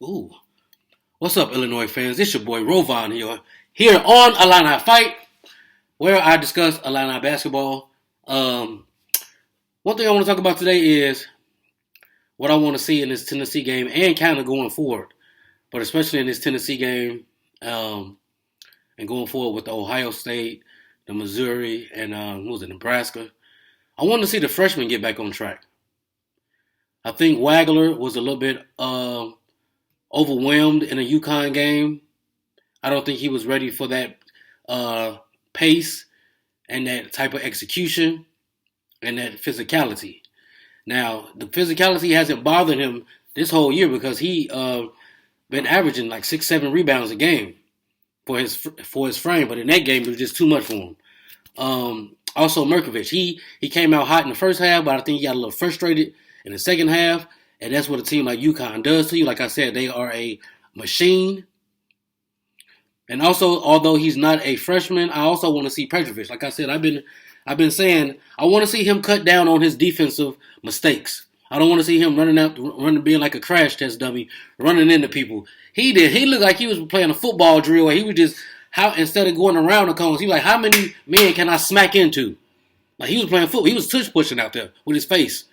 Ooh. What's up, Illinois fans? It's your boy Rovan here on Illini Fight, where I discuss Illini basketball. One thing I want to talk about today is what I want to see in this Tennessee game and kind of going forward, but especially in this Tennessee game and going forward with the Ohio State, the Missouri, and Nebraska. I want to see the freshmen get back on track. I think Wagler was a little bit overwhelmed in a UConn game. I don't think he was ready for that pace and that type of execution and that physicality. Now, the physicality hasn't bothered him this whole year because he been averaging like 6-7 rebounds a game for his frame, but in that game it was just too much for him. Also, Merkovich, he came out hot in the first half, but I think he got a little frustrated in the second half, and that's what a team like UConn does to you. Like I said, they are a machine. And also, although he's not a freshman, I also want to see Petrovic. Like I said, I've been saying I want to see him cut down on his defensive mistakes. I don't want to see him running being like a crash test dummy, running into people. He did. He looked like he was playing a football drill where he was just instead of going around the cones, he was like, how many men can I smack into? Like he was playing football. He was tush pushing out there with his face.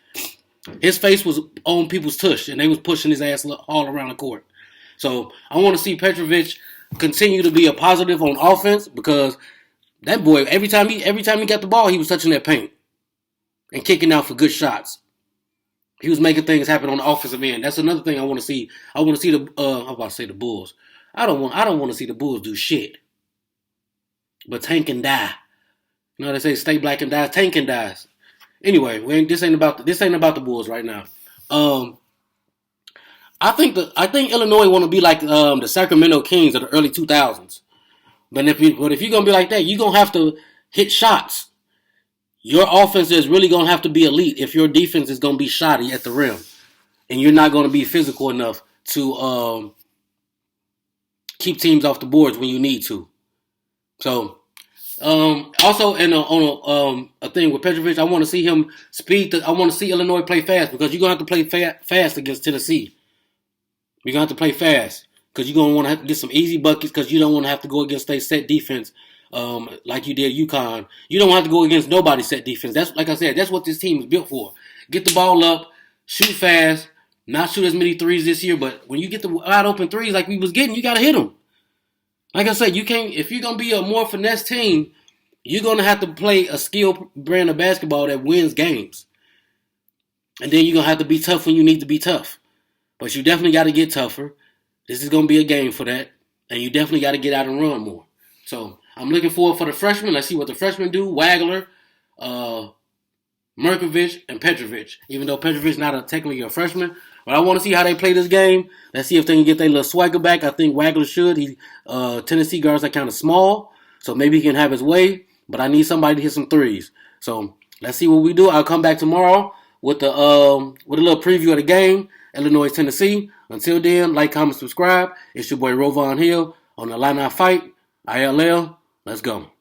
His face was on people's tush, and they was pushing his ass all around the court. So I want to see Petrovic continue to be a positive on offense because that boy, every time he got the ball, he was touching that paint and kicking out for good shots. He was making things happen on the offensive end. That's another thing I want to see. I want to see the Bulls. I don't want to see the Bulls do shit, but tank and die. You know what they say? Stay black and die. Tank and dies. Anyway, this ain't about the Bulls right now. I think Illinois want to be like the Sacramento Kings of the early 2000s. But if you're gonna be like that, you're gonna have to hit shots. Your offense is really gonna have to be elite if your defense is gonna be shoddy at the rim, and you're not gonna be physical enough to keep teams off the boards when you need to. So. Also, on a thing with Petrovic, I want to see him speed. I want to see Illinois play fast because you're gonna have to play fast against Tennessee. You're gonna have to play fast because you're gonna want to have to get some easy buckets because you don't want to have to go against a set defense like you did UConn. You don't have to go against nobody's set defense. That's like I said. That's what this team is built for. Get the ball up, shoot fast, not shoot as many threes this year. But when you get the wide open threes like we was getting, you gotta hit them. Like I said, you can't. If you're gonna be a more finesse team, you're gonna have to play a skilled brand of basketball that wins games, and then you're gonna have to be tough when you need to be tough. But you definitely got to get tougher. This is gonna be a game for that, and you definitely got to get out and run more. So I'm looking forward for the freshmen. Let's see what the freshmen do. Wagler, Merkovich, and Petrovic. Even though Petrovic's not technically a freshman. But I want to see how they play this game. Let's see if they can get their little swagger back. I think Wagler should. Tennessee guards are kind of small, so maybe he can have his way. But I need somebody to hit some threes. So let's see what we do. I'll come back tomorrow with a little preview of the game, Illinois, Tennessee. Until then, like, comment, subscribe. It's your boy Rovan Hill on the Illini Fight. ILL. Let's go.